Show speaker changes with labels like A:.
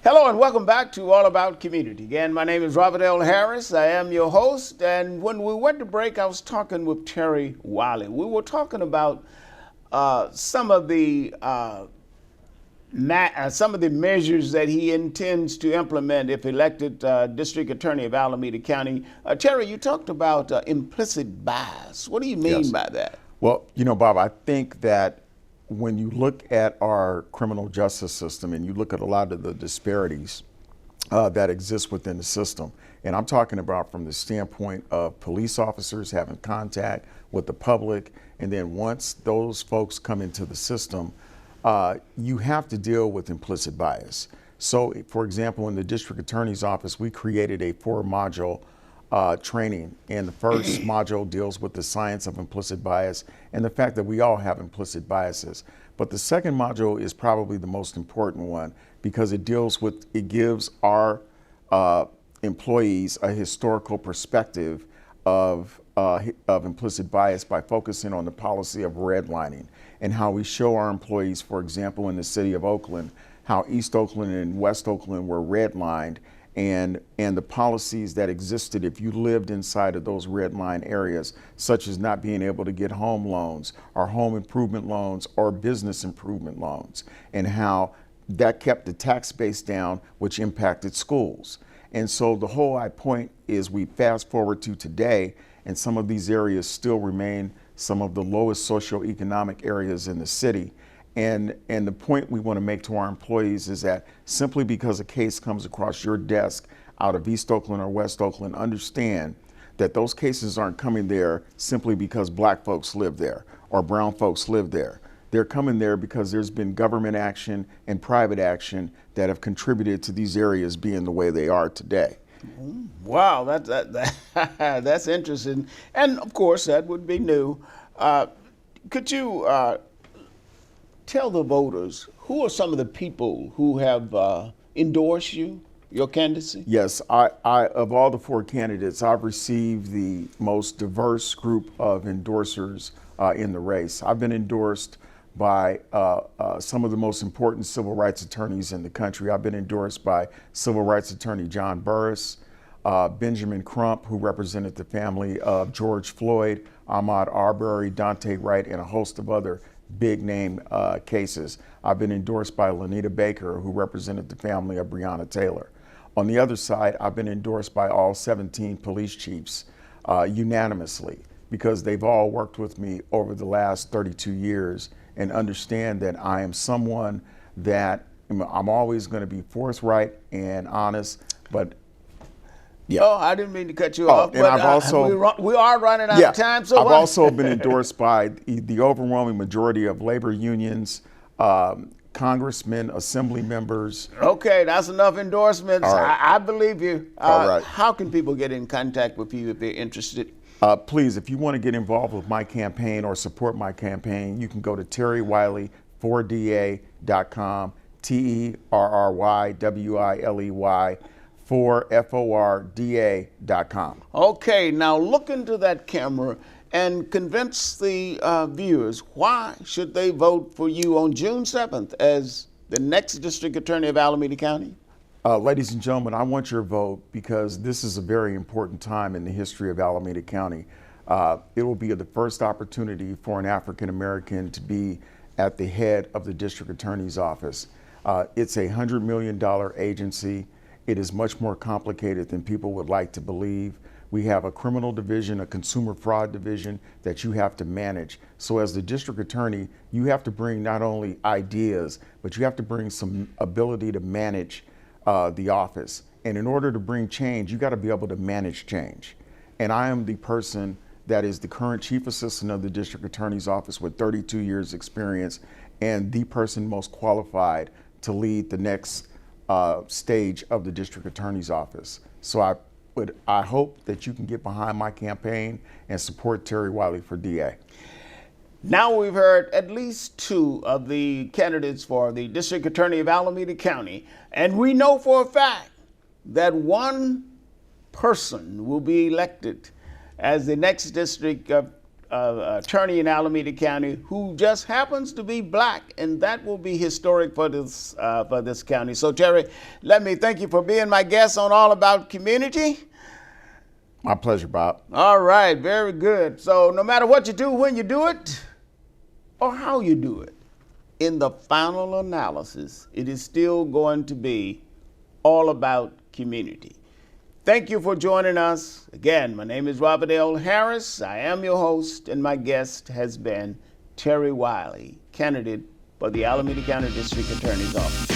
A: Hello and welcome back to All About Community. Again, my name is Robert L. Harris. I am your host. And when we went to break, I was talking with Terry Wiley. We were talking about some of the measures that he intends to implement if elected District Attorney of Alameda County. Terry, you talked about implicit bias. What do you mean by that?
B: Well, Bob, I think that when you look at our criminal justice system and you look at a lot of the disparities that exist within the system, and I'm talking about from the standpoint of police officers having contact with the public, and then once those folks come into the system, you have to deal with implicit bias. So, for example, in the district attorney's office, we created a 4-module training, and the first module deals with the science of implicit bias and the fact that we all have implicit biases. But the second module is probably the most important one because it gives our employees a historical perspective of implicit bias by focusing on the policy of redlining and how we show our employees, for example, in the city of Oakland, how East Oakland and West Oakland were redlined, and the policies that existed if you lived inside of those red line areas, such as not being able to get home loans or home improvement loans or business improvement loans, and how that kept the tax base down, which impacted schools. And so the whole point is we fast forward to today, and some of these areas still remain some of the lowest socioeconomic areas in the city. And the point we want to make to our employees is that simply because a case comes across your desk out of East Oakland or West Oakland, understand that those cases aren't coming there simply because black folks live there or brown folks live there. They're coming there because there's been government action and private action that have contributed to these areas being the way they are today.
A: Wow, that's interesting. And of course, that would be new. Could you tell the voters who are some of the people who have endorsed your candidacy?
B: Yes, I of all the 4 candidates, I've received the most diverse group of endorsers in the race. I've been endorsed by some of the most important civil rights attorneys in the country. I've been endorsed by civil rights attorney John Burris, Benjamin Crump, who represented the family of George Floyd, Ahmaud Arbery, Dante Wright, and a host of other big name cases. I've been endorsed by Lanita Baker, who represented the family of Breonna Taylor. On the other side, I've been endorsed by all 17 police chiefs unanimously because they've all worked with me over the last 32 years and understand that I am someone that I'm always going to be forthright and honest, but
A: yeah. Oh, I didn't mean to cut you off,
B: and
A: but
B: I've also,
A: we are running out of time. So
B: I've also been endorsed by the overwhelming majority of labor unions, congressmen, assembly members.
A: Okay, that's enough endorsements.
B: Right.
A: I believe you.
B: All right.
A: How can people get in contact with you if they're interested?
B: Please, if you want to get involved with my campaign or support my campaign, you can go to terrywiley4da.com, TERRYWILEY. FORDA.com.
A: Okay, now look into that camera and convince the viewers why should they vote for you on June 7th as the next District Attorney of Alameda County?
B: Ladies and gentlemen, I want your vote because this is a very important time in the history of Alameda County. It will be the first opportunity for an African American to be at the head of the District Attorney's office. It's a $100 million agency. It is much more complicated than people would like to believe. We have a criminal division, a consumer fraud division that you have to manage. So as the district attorney, you have to bring not only ideas, but you have to bring some ability to manage the office. And in order to bring change, you got to be able to manage change. And I am the person that is the current chief assistant of the district attorney's office with 32 years experience and the person most qualified to lead the next stage of the district attorney's office. So I hope that you can get behind my campaign and support Terry Wiley for DA.
A: Now we've heard at least 2 of the candidates for the District Attorney of Alameda County, and we know for a fact that one person will be elected as the next District attorney in Alameda County who just happens to be black, and that will be historic for this county. So Terry, let me thank you for being my guest on All About Community.
B: My pleasure, Bob.
A: All right, very good. So no matter what you do, when you do it, or how you do it, in the final analysis, it is still going to be all about community. Thank you for joining us. Again, my name is Robert L. Harris. I am your host, and my guest has been Terry Wiley, candidate for the Alameda County District Attorney's Office.